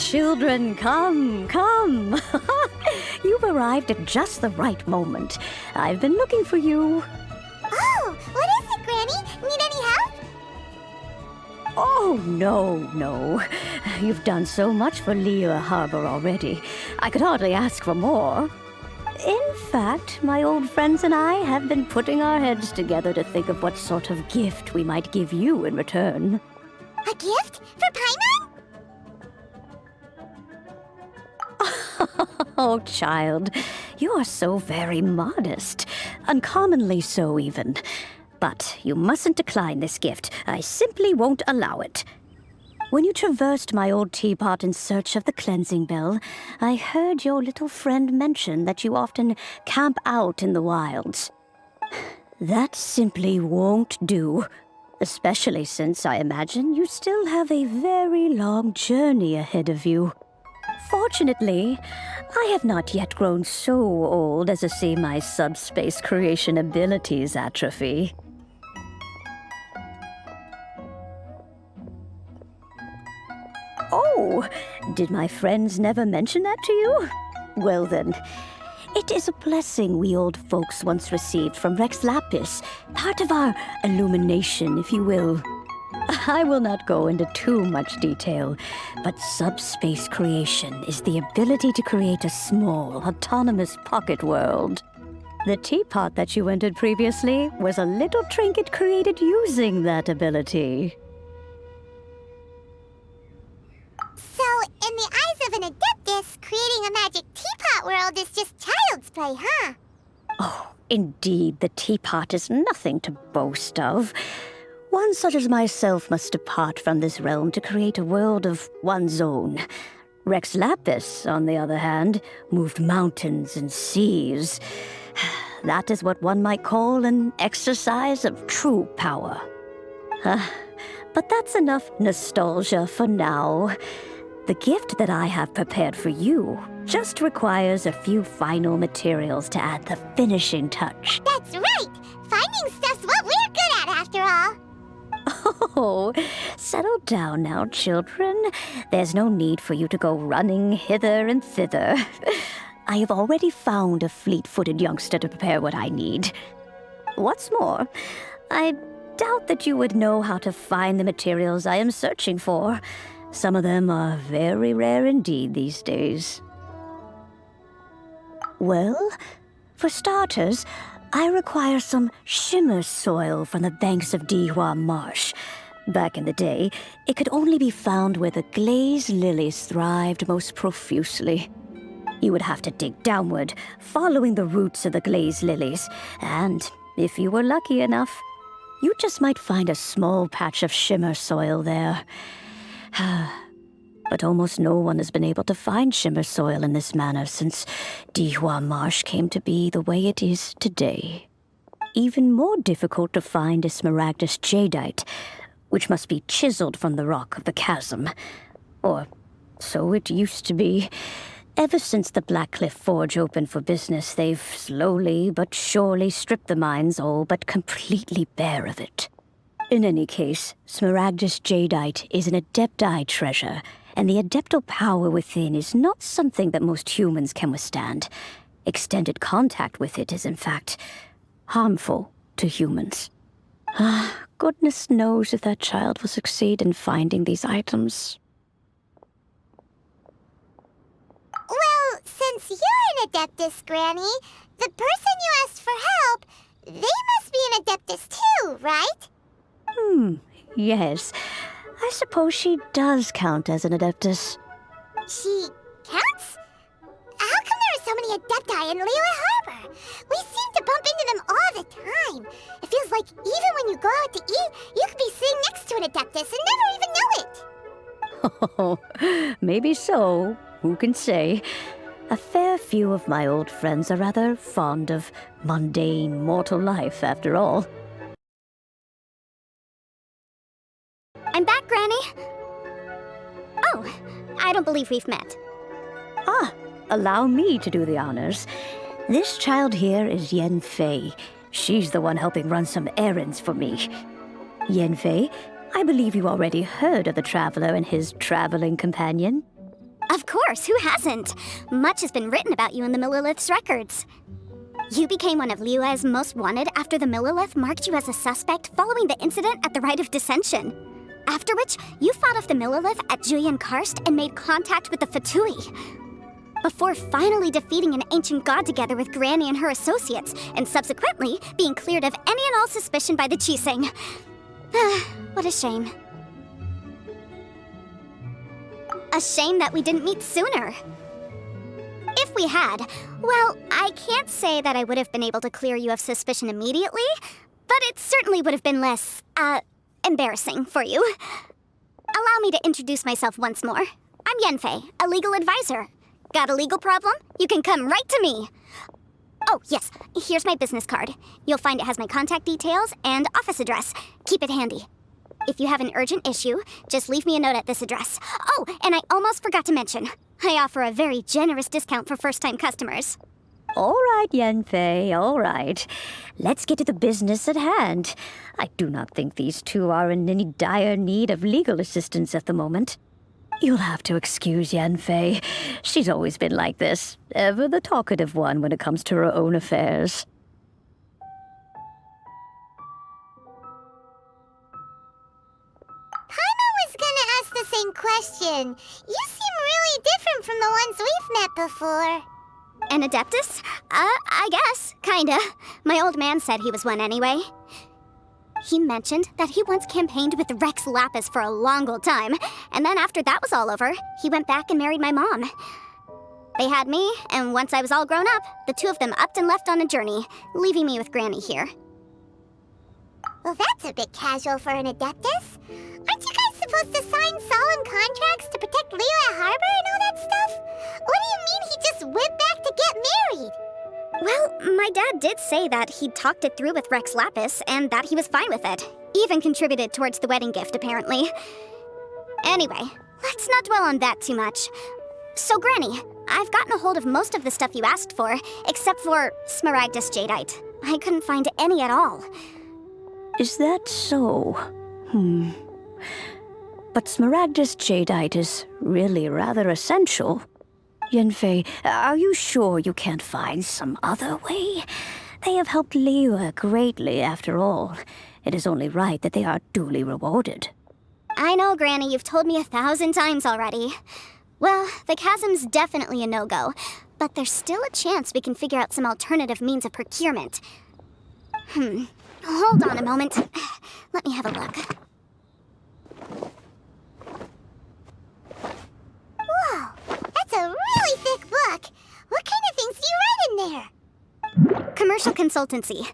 children, come, come. You've arrived at just the right moment. I've been looking for you. Oh, what is it, Granny? Need any help? Oh, no. You've done so much for Lea Harbor already. I could hardly ask for more. In fact, my old friends and I have been putting our heads together to think of what sort of gift we might give you in return. A gift? For Paimon? Oh, child, you are so very modest. Uncommonly so, even. But you mustn't decline this gift. I simply won't allow it. When you traversed my old teapot in search of the cleansing bell, I heard your little friend mention that you often camp out in the wilds. That simply won't do, especially since I imagine you still have a very long journey ahead of you. Fortunately, I have not yet grown so old as to see my subspace creation abilities atrophy. Oh, did my friends never mention that to you? Well then, it is a blessing we old folks once received from Rex Lapis, part of our illumination, if you will. I will not go into too much detail, but subspace creation is the ability to create a small, autonomous pocket world. The teapot that you entered previously was a little trinket created using that ability. So, in the eyes of an adeptus, creating a magic teapot world is just child's play, huh? Oh, indeed, the teapot is nothing to boast of. One such as myself must depart from this realm to create a world of one's own. Rex Lapis, on the other hand, moved mountains and seas. That is what one might call an exercise of true power. But that's enough nostalgia for now. The gift that I have prepared for you just requires a few final materials to add the finishing touch. That's right! Finding stuff's what we're good at, after all. Oh, settle down now, children. There's no need for you to go running hither and thither. I have already found a fleet-footed youngster to prepare what I need. What's more, I doubt that you would know how to find the materials I am searching for. Some of them are very rare indeed these days. Well, for starters, I require some shimmer soil from the banks of Dihua Marsh. Back in the day, it could only be found where the glazed lilies thrived most profusely. You would have to dig downward, following the roots of the glazed lilies, and if you were lucky enough, you just might find a small patch of shimmer soil there. But almost no one has been able to find shimmer soil in this manner since Dihua Marsh came to be the way it is today. Even more difficult to find is smaragdus jadeite, which must be chiseled from the rock of the chasm. Or so it used to be. Ever since the Blackcliff Forge opened for business, they've slowly but surely stripped the mines all but completely bare of it. In any case, smaragdus jadeite is an adepti treasure, and the adeptal power within is not something that most humans can withstand. Extended contact with it is, in fact, harmful to humans. Goodness knows if that child will succeed in finding these items. Well, since you're an adeptus, Granny, the person you asked for help, they must be an adeptus too, right? Yes. I suppose she does count as an adeptus. She counts? How come there are so many adepti in Liyue Harbor? We seem to bump into them all the time. It feels like even when you go out to eat, you could be sitting next to an adeptus and never even know it. Oh, maybe so. Who can say? A fair few of my old friends are rather fond of mundane mortal life, after all. I'm back, Granny. Oh, I don't believe we've met. Allow me to do the honors. This child here is Yen Fei. She's the one helping run some errands for me. Yen Fei, I believe you already heard of the traveler and his traveling companion. Of course, who hasn't? Much has been written about you in the Millilith's records. You became one of Liyue's most wanted after the Millilith marked you as a suspect following the incident at the Rite of Dissension. After which, you fought off the Millilith at Julian Karst and made contact with the Fatui. Before finally defeating an ancient god together with Granny and her associates, and subsequently being cleared of any and all suspicion by the Chiseng. What a shame. A shame that we didn't meet sooner. If we had, well, I can't say that I would have been able to clear you of suspicion immediately, but it certainly would have been less, embarrassing for you. Allow me to introduce myself once more. I'm Yanfei, a legal advisor. Got a legal problem? You can come right to me. Oh, yes, here's my business card. You'll find it has my contact details and office address. Keep it handy. If you have an urgent issue, just leave me a note at this address. Oh, and I almost forgot to mention, I offer a very generous discount for first-time customers. All right, Yanfei, all right. Let's get to the business at hand. I do not think these two are in any dire need of legal assistance at the moment. You'll have to excuse Yanfei. She's always been like this, ever the talkative one when it comes to her own affairs. The same question. You seem really different from the ones we've met before. An Adeptus? I guess, kinda. My old man said he was one anyway. He mentioned that he once campaigned with Rex Lapis for a long old time, and then after that was all over, he went back and married my mom. They had me, and once I was all grown up, the two of them upped and left on a journey, leaving me with Granny here. Well, that's a bit casual for an Adeptus. Aren't you guys supposed to sign solemn contracts to protect Liyue Harbor and all that stuff? What do you mean he just went back to get married? Well, my dad did say that he'd talked it through with Rex Lapis and that he was fine with it. Even contributed towards the wedding gift, apparently. Anyway, let's not dwell on that too much. So, Granny, I've gotten a hold of most of the stuff you asked for, except for Smaragdus Jadeite. I couldn't find any at all. Is that so? But Smaragdus Jadeite is really rather essential. Yanfei, are you sure you can't find some other way? They have helped Liyue greatly, after all. It is only right that they are duly rewarded. I know, Granny, you've told me 1,000 times already. Well, the chasm's definitely a no-go, but there's still a chance we can figure out some alternative means of procurement. Hold on a moment. Let me have a look. Whoa, that's a really thick book. What kind of things do you write in there? Commercial consultancy.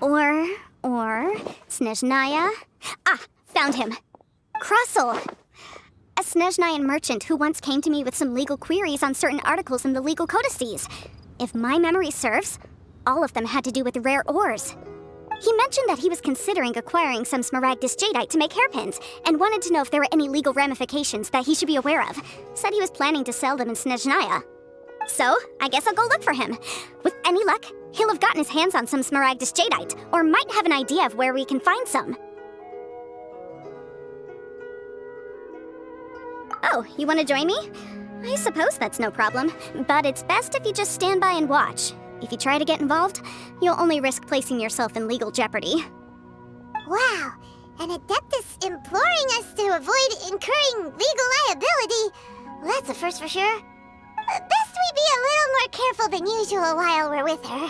Or Snezhnaya. Ah, found him. Krusel. A Snezhnayan merchant who once came to me with some legal queries on certain articles in the legal codices. If my memory serves, all of them had to do with rare ores. He mentioned that he was considering acquiring some Smaragdus Jadeite to make hairpins, and wanted to know if there were any legal ramifications that he should be aware of. Said he was planning to sell them in Snezhnaya. So, I guess I'll go look for him. With any luck, he'll have gotten his hands on some Smaragdus Jadeite, or might have an idea of where we can find some. Oh, you want to join me? I suppose that's no problem, but it's best if you just stand by and watch. If you try to get involved, you'll only risk placing yourself in legal jeopardy. Wow, an Adeptus imploring us to avoid incurring legal liability. Well, that's a first for sure. Best we be a little more careful than usual while we're with her.